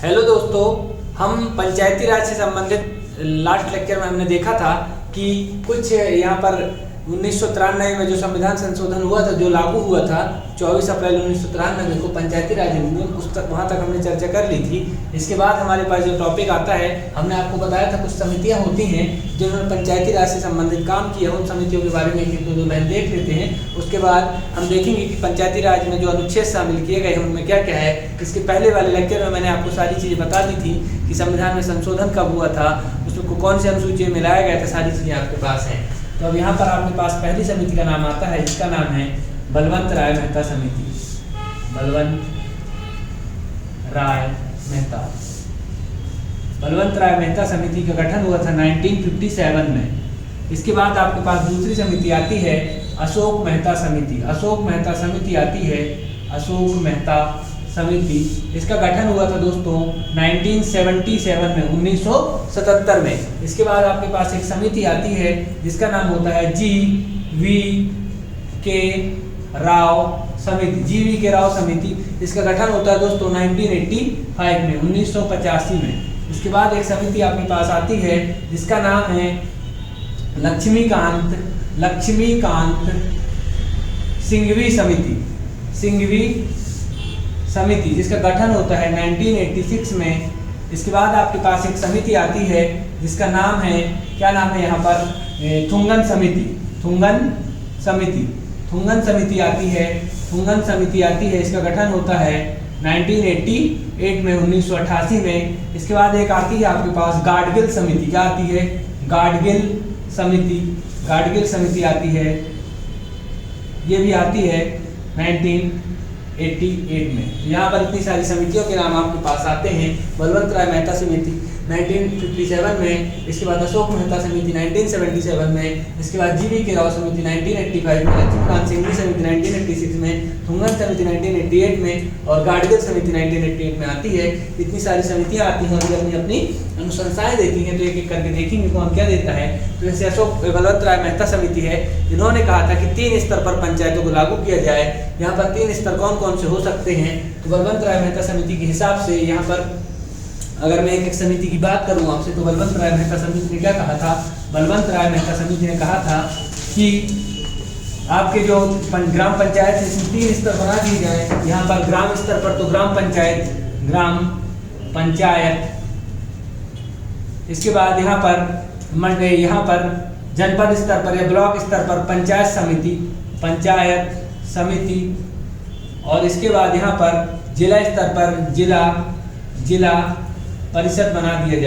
Hello दोस्तों, हम पंचायती राज से संबंधित लास्ट लेक्चर में हमने देखा था कि कुछ यहाँ पर 1993 में जो संविधान संशोधन हुआ था, जो लागू हुआ था 24 अप्रैल 1993 को पंचायती राज अधिनियम, वहाँ तक हमने चर्चा कर ली थी। इसके बाद हमारे पास जो टॉपिक आता है, हमने आपको बताया था कुछ समितियाँ होती हैं जिन्होंने पंचायती राज से संबंधित काम किया। उन समितियों के बारे में एक दो लाइन देख लेते हैं। उसके बाद हम देखेंगे कि पंचायती राज में जो अनुच्छेद शामिल किए गए हैं उनमें क्या क्या है। इसके पहले वाले लेक्चर में मैंने आपको सारी चीज़ें बता दी थी कि संविधान में संशोधन कब हुआ था, उसको कौन से अनुसूची में मिलाया गया था, सारी चीज़ें आपके पास हैं। तो अब यहाँ पर आपके पास पहली समिति का नाम आता है, इसका नाम है बलवंत राय मेहता समिति। बलवंत राय मेहता समिति का गठन हुआ था 1957 में। इसके बाद आपके पास दूसरी समिति आती है अशोक मेहता समिति। अशोक मेहता समिति आती है, अशोक मेहता समिति। इसका गठन हुआ था दोस्तों 1977 में, 1977 में। इसके बाद आपके पास एक समिति आती है जिसका नाम होता है GV राव समिति। GV राव समिति, इसका गठन होता है दोस्तों 1985 में, 1985 में। इसके बाद एक समिति आपके पास आती है जिसका नाम है लक्ष्मीकांत सिंघवी समिति, जिसका गठन होता है 1986 में। इसके बाद आपके पास एक समिति आती है जिसका नाम है, क्या नाम है यहाँ पर, थुंगन समिति आती है। इसका गठन होता है 1988 में, 1988 में। इसके बाद एक आती है आपके पास गाडगिल समिति। क्या आती है? गाडगिल समिति आती है। ये भी आती है 1988 में। यहाँ पर इतनी सारी समितियों के नाम आपके पास आते हैं। बलवंत राय मेहता समिति 1957 में, इसके बाद अशोक मेहता समिति 1977 में, इसके बाद GV राव समिति 1985 में, लक्ष्मीकांत सिंघवी समिति 1986 में, थुंगन समिति 1988 में और गाडगिल समिति 1988 में आती है। इतनी सारी समितियाँ आती हैं और ये अपनी अपनी अनुशंसाएं देती हैं। तो एक एक करके देखेंगे कौन क्या देता है। तो जैसे बलवंत राय मेहता समिति है, इन्होंने कहा था कि 3 स्तर पर पंचायतों को लागू किया जाए। यहाँ पर 3 स्तर कौन कौन से हो सकते हैं? तो बलवंत राय मेहता समिति के हिसाब से यहाँ पर अगर मैं एक समिति की बात करूं आपसे, तो बलवंत राय मेहता समिति ने क्या कहा था? बलवंत राय मेहता समिति ने कहा था कि आपके जो ग्राम पंचायत है इसमें 3 स्तर बना दिए जाए। यहाँ पर ग्राम स्तर पर तो ग्राम पंचायत, इसके बाद यहाँ पर जनपद स्तर पर या ब्लॉक स्तर पर पंचायत समिति और इसके बाद यहाँ पर जिला स्तर पर जिला परिषद बना दिया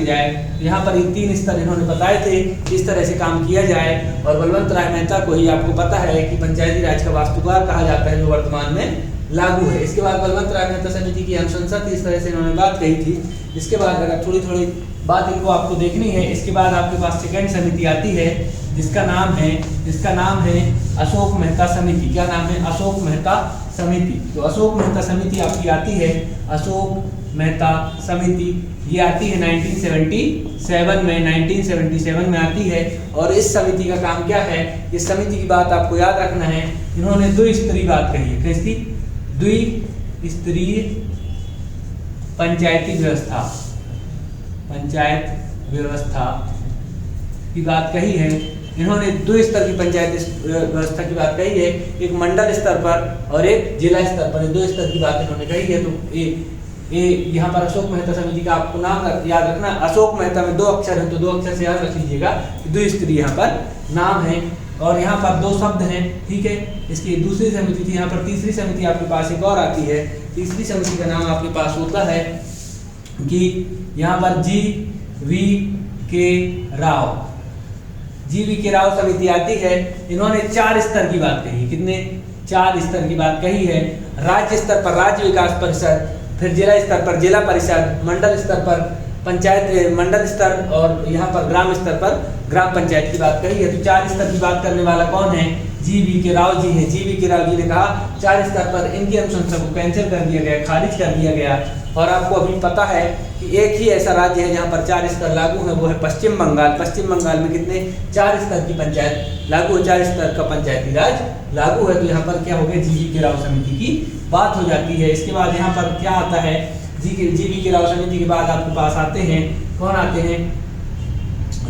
जाए। यहाँ पर ये 3 स्तर इन्होंने बताए थे, इस तरह से काम किया जाए। और बलवंत राय मेहता को ही आपको पता है कि पंचायती राज का वास्तुकार कहा जाता है, जो वर्तमान में लागू है। इसके बाद बलवंत राय मेहता समिति की अनुशंसा थी, इस तरह से इन्होंने बात कही थी। इसके बाद अगर थोड़ी थोड़ी बात इनको आपको देखनी है, इसके बाद आपके पास सेकेंड समिति आती है जिसका नाम है अशोक मेहता समिति। क्या नाम है? अशोक मेहता समिति। तो अशोक मेहता समिति आपकी आती है, अशोक मेहता समिति, ये आती है 1977 में आती है। और इस समिति का काम क्या है? इस समिति की बात आपको याद रखना है, इन्होंने द्विस्तरीय बात कही है। कैसी? द्विस्तरीय पंचायत व्यवस्था की बात कही है। इन्होंने 2 स्तर की पंचायत व्यवस्था की बात कही है, एक मंडल स्तर पर और एक जिला स्तर पर। 2 स्तर की बात इन्होंने कही है। तो ये यहाँ पर अशोक मेहता समिति का आपको नाम याद रखना। अशोक मेहता में 2 अक्षर है, तो 2 अक्षर से याद रख लीजिएगा कि द्विस्तरीय यहाँ पर नाम है। और यहाँ पर 2 शब्द हैं, ठीक है। इसकी दूसरी समिति थी। यहाँ पर तीसरी समिति आपके पास एक और आती है। तीसरी समिति का नाम आपके पास होता है कि यहाँ पर GV राव समिति आती है। इन्होंने 4 स्तर की बात कही। कितने? 4 स्तर की बात कही है। राज्य स्तर पर राज्य विकास परिषद, फिर जिला स्तर पर जिला परिषद, मंडल स्तर पर पंचायत मंडल स्तर और यहाँ पर ग्राम स्तर पर ग्राम पंचायत की बात कही है। तो 4 स्तर की बात करने वाला कौन है? जीवी के राव जी हैं। जीवी के राव जी ने कहा 4 स्तर पर इनकी अनुशंसा को कैंसिल कर दिया गया, खारिज कर दिया गया। और आपको अभी पता है कि एक ही ऐसा राज्य है जहाँ पर 4 स्तर लागू है, वो है पश्चिम बंगाल। पश्चिम बंगाल में कितने 4 स्तर की पंचायत लागू है, 4 स्तर का पंचायती राज लागू है। तो यहाँ पर क्या हो गया, जीवी के राव समिति की बात हो जाती है। इसके बाद यहाँ पर क्या आता है, जीवी के राव समिति के बाद आपके पास आते हैं, कौन आते हैं,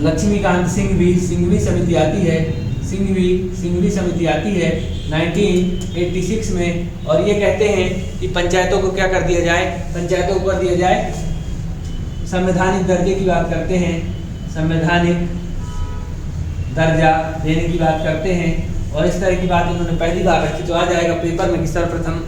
लक्ष्मीकांत सिंघवी समिति आती है। सिंघवी समिति आती है 1986 में। और ये कहते हैं कि पंचायतों को क्या कर दिया जाए, पंचायतों को कर दिया जाए संवैधानिक दर्जे की बात करते हैं, संवैधानिक दर्जा देने की बात करते हैं। और इस तरह की बात इन्होंने पहली बार रखी। तो आ जाएगा पेपर में कि सर्वप्रथम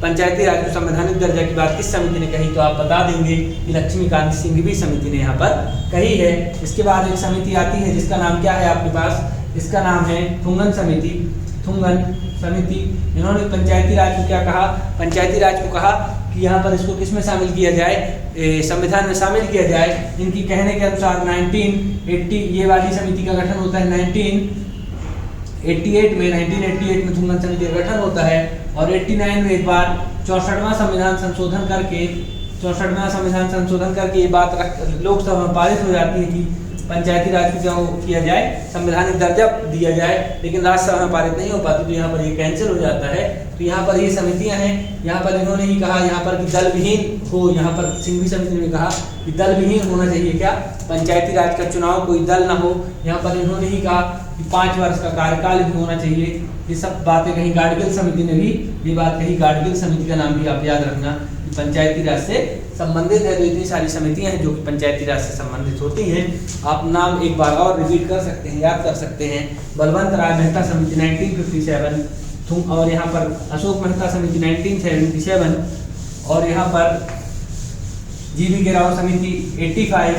पंचायती राज को संवैधानिक दर्जा की बात किस समिति ने कही, तो आप बता देंगे कि लक्ष्मीकांत सिंघवी समिति ने यहाँ पर कही है। इसके बाद एक समिति आती है जिसका नाम क्या है आपके पास, इसका नाम है थुंगन समिति। थुंगन समिति, इन्होंने पंचायती राज को क्या कहा, पंचायती राज को कहा कि यहाँ पर इसको किस में शामिल किया जाए, संविधान में शामिल किया जाए। इनकी कहने के अनुसार 1980 ये वाली समिति का गठन होता है 1988 में थुंगन समिति का गठन होता है। और 89 में एक बार 64वां संविधान संशोधन करके ये बात लोकसभा में पारित हो जाती है कि पंचायती राज को किया जाए, संवैधानिक दर्जा दिया जाए। लेकिन राज्यसभा में पारित नहीं हो पाती, तो यहाँ पर ये कैंसिल हो जाता है। तो यहाँ पर ये समितियां हैं, यहाँ पर इन्होंने ही कहा यहाँ पर कि दल विहीन हो, यहाँ पर सिंघवी समिति ने कहा कि दल विहीन होना चाहिए, क्या पंचायती राज का चुनाव कोई दल ना हो। यहाँ पर इन्होंने ही कहा कि 5 वर्ष का कार्यकाल भी होना चाहिए। ये सब बातें कही गाडगिल समिति ने भी ये बात कही। गाडगिल समिति का नाम भी आप याद रखना, पंचायती राज से संबंधित है। तो इतनी सारी समितियां हैं जो कि पंचायती राज से संबंधित होती हैं। आप नाम एक बार और रिपीट कर सकते हैं, याद कर सकते हैं। बलवंत राय मेहता समिति 1957, और यहाँ पर अशोक मेहता समिति 1977, और यहाँ पर जीवी के राव समिति 85,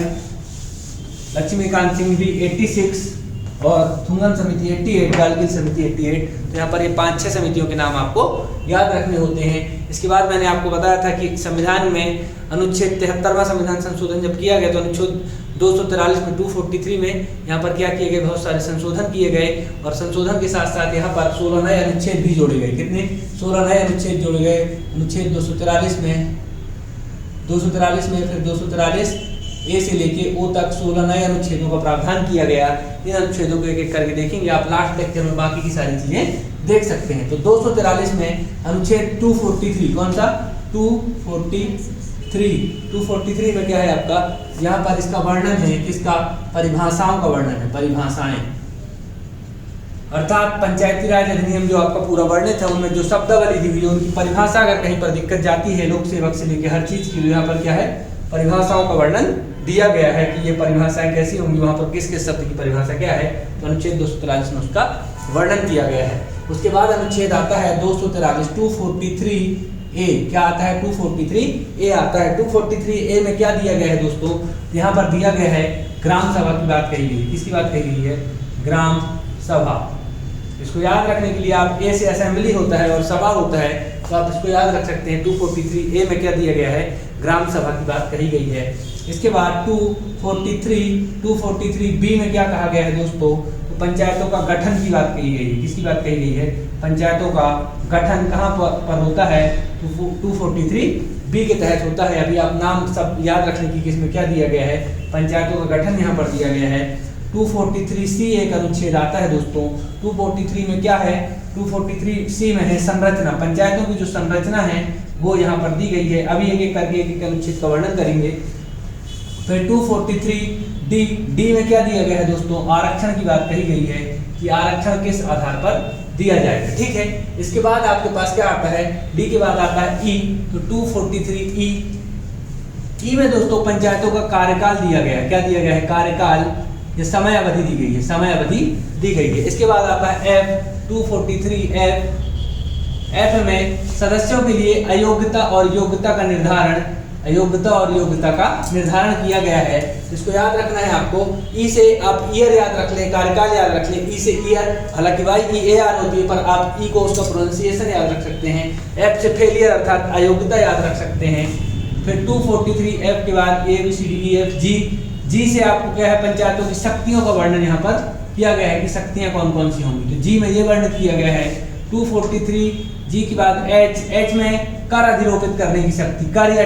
लक्ष्मीकांत सिंघवी 86 और थुंगन समिति 88, गाडगिल समिति 88। तो यहाँ पर ये 5-6 समितियों के नाम आपको याद रखने होते हैं। इसके बाद मैंने आपको बताया था कि संविधान में अनुच्छेद 73वां संविधान संशोधन जब किया गया, तो अनुच्छेद 243 में 243 में यहाँ पर क्या किए गए, बहुत सारे संशोधन किए गए। और संशोधन के साथ साथ यहाँ पर 16 नए अनुच्छेद भी जोड़े गए। कितने, 16 नए अनुच्छेद जोड़े गए। अनुच्छेद 243 में फिर 243 ए से लेके ओ तक 16 नए अनुच्छेदों का प्रावधान किया गया। इन अनुच्छेदों को एक एक करके देखेंगे आप, लास्ट लेक्चर में बाकी की सारी चीजें देख सकते हैं। तो 243 में अनुच्छेद 243, कौन सा 243 में क्या है आपका, यहाँ पर इसका वर्णन है, किसका, परिभाषाओं का वर्णन है, परिभाषाएं। अर्थात पंचायती राज अधिनियम जो आपका पूरा वर्णित है, उनमें जो शब्दावली दी हुई है उनकी परिभाषा अगर कहीं पर दिक्कत जाती है, लोक सेवक से लेकर हर चीज की, यहाँ पर क्या है, परिभाषाओं का वर्णन दिया गया है कि ये परिभाषाएं कैसी होंगी, वहां पर किस किस शब्द की परिभाषा क्या है। तो अनुच्छेद 243 में उसका वर्णन किया गया है। उसके बाद अनुच्छेद आता है 243 243A। क्या आता है, 243A आता है। 243A में क्या दिया गया है दोस्तों, यहाँ पर दिया गया है ग्राम सभा की बात कही गई। किसकी बात कही गई है, ग्राम सभा। इसको याद रखने के लिए आप ए से असेंबली होता है और सभा होता है, तो आप इसको याद रख सकते हैं। 243A में क्या दिया गया है, ग्राम सभा की बात कही गई है। इसके बाद 243B में क्या कहा गया है दोस्तों, तो पंचायतों का गठन की बात कही गई है। किसकी बात कही गई है, पंचायतों का गठन कहाँ पर होता है, तो 243B के तहत होता है। अभी आप नाम सब याद रखने की, किसमें क्या दिया गया है, पंचायतों का गठन यहाँ पर दिया गया है। 243C एक अनुच्छेद आता है दोस्तों। 243 में क्या है, 243C में है संरचना, पंचायतों की जो संरचना है वो यहाँ पर दी गई है। अभी एक एक करके एक एक अनुच्छेद का वर्णन करेंगे। फिर 243D में क्या दिया गया है दोस्तों, आरक्षण की बात कही गई है कि आरक्षण किस आधार पर दिया जाएगा, ठीक है। इसके बाद आपके पास क्या आता है, डी के बाद आता है ई। तो 243E में दोस्तों पंचायतों का कार्यकाल दिया गया है। क्या दिया गया है, कार्यकाल, ये समय अवधि दी गई है, समय अवधि दी गई है। इसके बाद आता है F 243F में सदस्यों के लिए अयोग्यता और योग्यता का निर्धारण किया गया है। इसको याद रखना है आपको। ई से आप ईयर याद रख लें, कार्यकाल याद रख लें। ई से ईयर, हालांकि YEAR होती है, पर आप ई को उसका प्रोनाउंसिएशन याद रख सकते हैं। एफ से फेलियर अर्थात अयोग्यता याद रख सकते हैं। फिर 243F के बाद ABCDEFG। जी से आपको क्या है, पंचायतों की शक्तियों का वर्णन यहाँ पर किया गया है कि शक्तियां कौन कौन सी होंगी। तो जी में ये वर्णित किया गया है 243, जी के बाद एच में कर अधिरोपित करने की शक्ति, कर या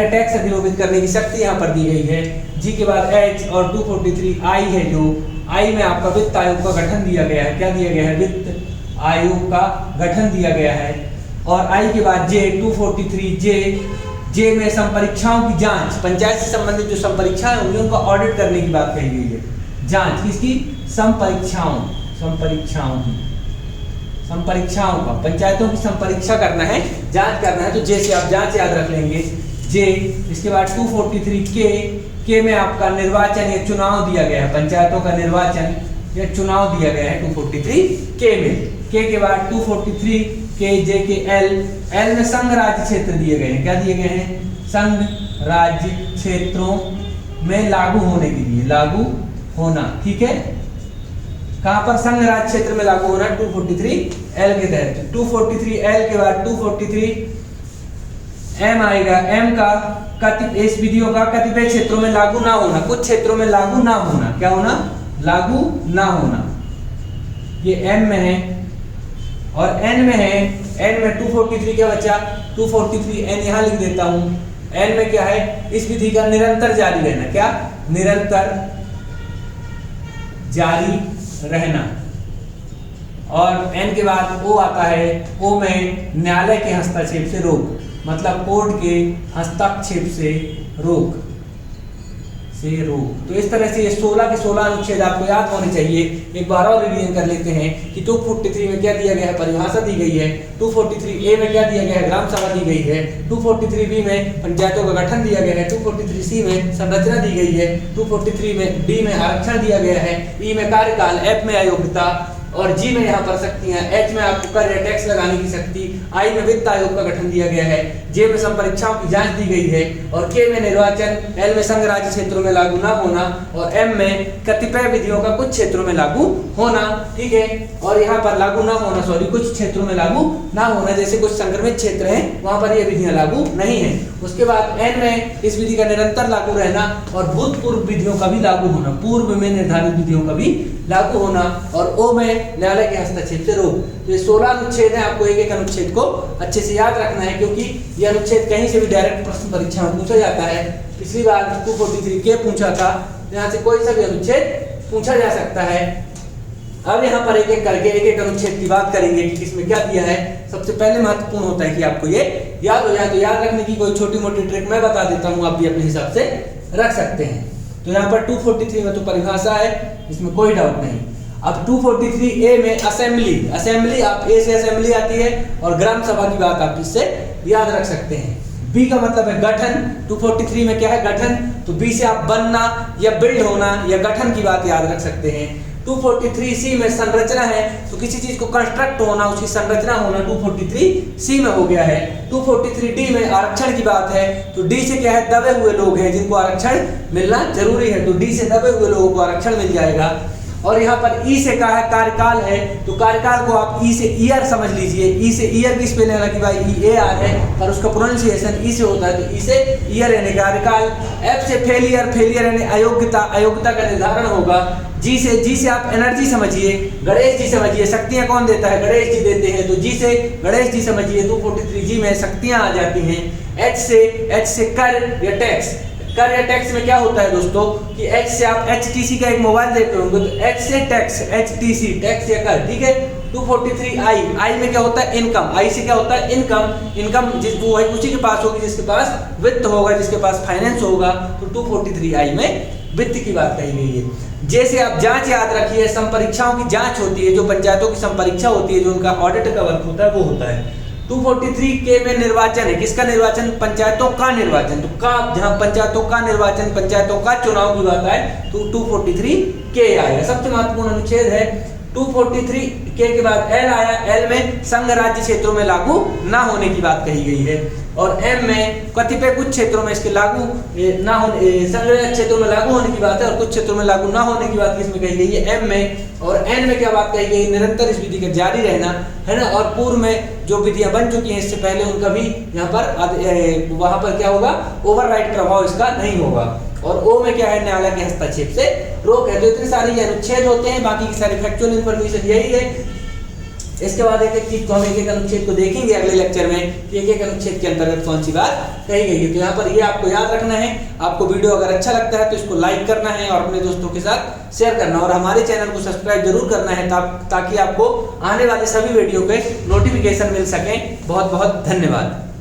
टैक्स अधिरोपित करने की शक्ति यहाँ पर दी गई है। जी के बाद एच और 243 आई है, जो आई में आपका वित्त आयोग का गठन दिया गया है। क्या दिया गया है? वित्त आयोग का गठन दिया गया है। और आई के बाद जे 243 जे में संपरीक्षाओं की जांच, पंचायत से संबंधित जो संपरीक्षाएं होंगी उनका ऑडिट करने की बात कही गई है। जांच किसकी? संपरीक्षाओं का, पंचायतों की संपरीक्षा करना है, जांच करना है। तो जे से आप जांच याद रख लेंगे, जे। इसके बाद 243 के में आपका निर्वाचन या चुनाव दिया गया है, पंचायतों का निर्वाचन या चुनाव दिया गया है 243 के में। के बाद 243 के जे के एल में संघ राज्य क्षेत्र दिए गए हैं। क्या दिए गए हैं? संघ राज्य क्षेत्रों में लागू होने के लिए, लागू होना, ठीक है। कहां पर? संघ राज्य क्षेत्र में लागू होना 243 एल के तहत। 243 एल के बाद 243 एम आएगा। एम का इस विधियों का कतिपय क्षेत्रों में लागू ना होना, कुछ क्षेत्रों में लागू ना होना। क्या होना? लागू ना होना। ये एम में है। और एन में है, एन में 243 क्या बचा? 243 एन यहां लिख देता हूं। एन में क्या है? इस विधि का निरंतर जारी रहना। क्या? निरंतर जारी रहना। और एन के बाद ओ आता है। ओ में न्यायालय के हस्तक्षेप से रोक, मतलब कोर्ट के हस्तक्षेप से रोक। तो इस तरह से ये 16 के 16 अनुच्छेद आपको याद होने चाहिए। एक बार और रिवीजन कर लेते हैं कि 243 में क्या दिया गया है? परिभाषा दी गई है। 243 ए में क्या दिया गया है? ग्राम सभा दी गई है। 243 बी में पंचायतों का गठन दिया गया है। 243 सी में संरचना दी गई है। 243 में डी में आरक्षण दिया गया है। ई में कार्यकाल, एफ में अयोग्यता, और जी में यहाँ पर शक्तियां, एच में आपको कर या टैक्स लगाने की शक्ति, आई में वित्त आयोग का गठन दिया गया है, जे में संपरीक्षाओं की जांच दी गई है, और के में निर्वाचन, एल में संघ राज्य क्षेत्रों में लागू ना होना, और एम में कतिपय विधियों का कुछ क्षेत्रों में लागू होना, ठीक है। और यहाँ पर लागू ना होना, सॉरी, कुछ क्षेत्रों में लागू ना होना, जैसे कुछ संक्रमित क्षेत्र हैं वहां पर ये विधियां लागू नहीं है। उसके बाद एन में इस विधि का निरंतर लागू रहना, और भूतपूर्व विधियों का भी लागू होना, पूर्व में निर्धारित विधियों का भी लागू होना, और ओ में न्यायालय के हस्तक्षेप से रोक। तो ये 16 अनुच्छेद हैं, आपको एक एक अनुच्छेद को अच्छे से याद रखना है, क्योंकि ये अनुच्छेद कहीं से भी डायरेक्ट प्रश्न परीक्षा में पूछा जाता है। पिछली बार 243 के पूछा था, यहाँ से कोई सा भी अनुच्छेद पूछा जा सकता है। अब यहाँ पर एक एक करके एक एक अनुच्छेद की बात करेंगे कि किसमें क्या दिया है। सबसे पहले महत्वपूर्ण होता है कि आपको ये याद हो जाए, तो याद रखने की कोई छोटी मोटी ट्रिक मैं बता देता हूँ, आप भी अपने हिसाब से रख सकते हैं। तो यहाँ पर 243 में तो परिभाषा है, इसमें कोई डाउट नहीं। अब 243 ए में असेंबली, आप ए से असेंबली आती है, और ग्राम सभा की बात आप इससे याद रख सकते हैं। बी का मतलब है गठन, 243 में क्या है? गठन। तो बी से आप बनना या बिल्ड होना या गठन की बात याद रख सकते हैं। 243 सी में संरचना है, तो किसी चीज को कंस्ट्रक्ट होना, उसकी संरचना होना 243 सी में हो गया है। 243 डी में आरक्षण की बात है, तो डी से क्या है? दबे हुए लोग हैं जिनको आरक्षण मिलना जरूरी है, तो डी से दबे हुए लोगों को आरक्षण मिल जाएगा। और यहाँ पर ई से कहा है कार्यकाल है, तो कार्यकाल को आप ई से ईयर समझ लीजिए। ई से ईयर की स्पेलिंग हालांकि भाई ई ए आर है, पर उसका प्रोनाउंसिएशन ई से होता है, तो ई से ईयर यानी कार्यकाल। एफ से फेलियर यानी अयोग्यता का निर्धारण होगा। जी से आप एनर्जी समझिए, गणेश जी समझिए, शक्तियां कौन देता है? गणेश जी देते हैं, तो जी से गणेश जी समझिए। 243 जी में शक्तियां आ जाती हैं। एच से कर या टैक्स, कर या टैक्स में क्या होता है दोस्तों कि एच से आप HTC का एक मोबाइल देख रहे होंगे, तो एच से टैक्स, HTC टैक्स या कर, ठीक है। 243 आई में क्या होता है? इनकम। आई से क्या होता है? इनकम वो है उसी के पास होगी जिसके पास वित्त होगा, जिसके पास फाइनेंस होगा, तो 243 आई में वित्त की बात कही गई है। जैसे आप जांच याद रखिए, संपरीक्षाओं की जांच होती है, जो पंचायतों की संपरीक्षा होती है, जो उनका ऑडिट का वर्क होता है वो होता है। 243 के में निर्वाचन है, किसका निर्वाचन? पंचायतों का निर्वाचन। तो का जहां पंचायतों का निर्वाचन, पंचायतों का चुनाव की बात आए तो 243 के आएगा। सबसे महत्वपूर्ण अनुच्छेद है 243 के बाद एल आया। एल में संघ राज्य क्षेत्रों में लागू ना होने की बात कही गई है, और एम में कतिपय कुछ क्षेत्रों में इसके लागू ना होने, संघ राज्य क्षेत्रों में लागू होने की बात है, और कुछ क्षेत्रों में लागू ना होने की बात किसमें कही गई है? एम में। और एन में क्या बात कही गई? निरंतर इस विधि का जारी रहना है ना, और पूर्व में जो विधियां बन चुकी हैं इससे पहले उनका भी यहाँ पर वहां पर क्या होगा? ओवरराइड प्रभाव इसका नहीं होगा। और ओ में क्या है? न्यायालय के हस्तक्षेप से रोक है। तो इतने सारे ये अनुच्छेद होते हैं, बाकी की सारी फैक्चुअल इन्फॉर्मेशन यही है। इसके बाद एक एक चीज को हम एक एक अनुच्छेद को देखेंगे अगले लेक्चर में, एक एक अनुच्छेद के अंतर्गत कौन सी बात कही गई है। तो यहाँ पर ये आपको याद रखना है। आपको वीडियो अगर अच्छा लगता है तो इसको लाइक करना है और अपने दोस्तों के साथ शेयर करना, और हमारे चैनल को सब्सक्राइब जरूर करना है ताकि आपको आने वाले सभी वीडियो के नोटिफिकेशन मिल सकें। बहुत बहुत धन्यवाद।